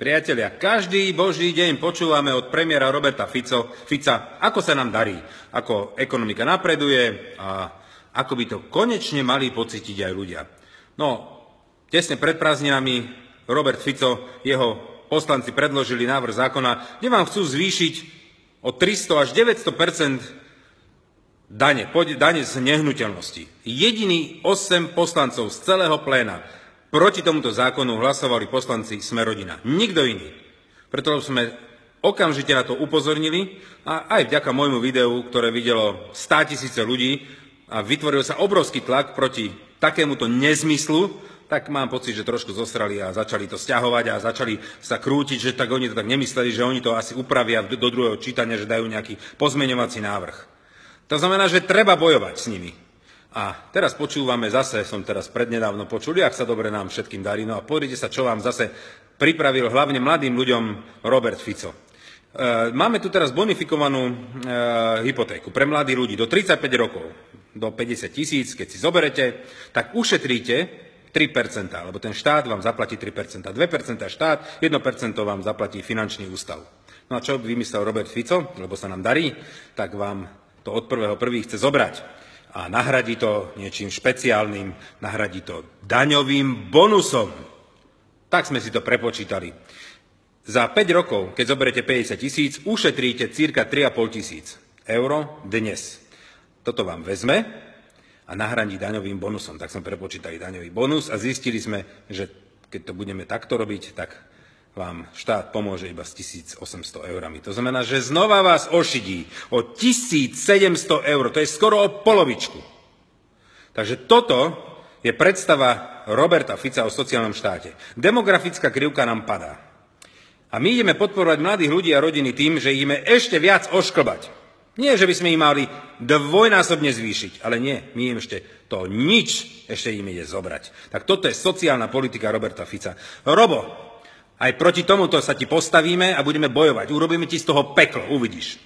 Priatelia, každý boží deň počúvame od premiéra Roberta Fica, ako sa nám darí, ako ekonomika napreduje a ako by to konečne mali pocítiť aj ľudia. No, tesne pred prázdninami Robert Fico, jeho poslanci predložili návrh zákona, kde vám chcú zvýšiť o 300 až 900% dane z nehnuteľnosti. Jediný 8 poslancov z celého pléna proti tomuto zákonu hlasovali poslanci Smer-Rodina. Nikto iný. Preto sme okamžite na to upozornili a aj vďaka môjmu videu, ktoré videlo 100 000 ľudí a vytvoril sa obrovský tlak proti takémuto nezmyslu, tak mám pocit, že trošku zosrali a začali to sťahovať a začali sa krútiť, že tak oni to tak nemysleli, že oni to asi upravia do druhého čítania, že dajú nejaký pozmeňovací návrh. To znamená, že treba bojovať s nimi. A teraz počúvame zase, som teraz prednedávno počul, ak sa dobre nám všetkým darí. No a pozrite sa, čo vám zase pripravil hlavne mladým ľuďom Robert Fico. Máme tu teraz bonifikovanú hypotéku pre mladých ľudí do 35 rokov, do 50 000, keď si zoberete, tak ušetríte 3%, lebo ten štát vám zaplatí 3%, 2% štát, 1% vám zaplatí finančný ústav. No a čo vymyslel Robert Fico, lebo sa nám darí, tak vám to od 1.1. chce zobrať. A nahradí to niečím špeciálnym, nahradí to daňovým bonusom. Tak sme si to prepočítali. Za 5 rokov, keď zoberete 50 000, ušetríte cirka 3 500 eur dnes. Toto vám vezme a nahradí daňovým bonusom. Tak sme prepočítali daňový bonus a zistili sme, že keď to budeme takto robiť, tak vám štát pomôže iba s 1800 eurami. To znamená, že znova vás ošidí o 1700 eur. To je skoro o polovičku. Takže toto je predstava Roberta Fica o sociálnom štáte. Demografická krivka nám padá. A my ideme podporovať mladých ľudí a rodiny tým, že ideme ešte viac ošklbať. Nie, že by sme im mali dvojnásobne zvýšiť, ale nie, my im ešte to nič ešte im ide zobrať. Tak toto je sociálna politika Roberta Fica. Robo, aj proti tomuto sa ti postavíme a budeme bojovať. Urobíme ti z toho peklo, uvidíš.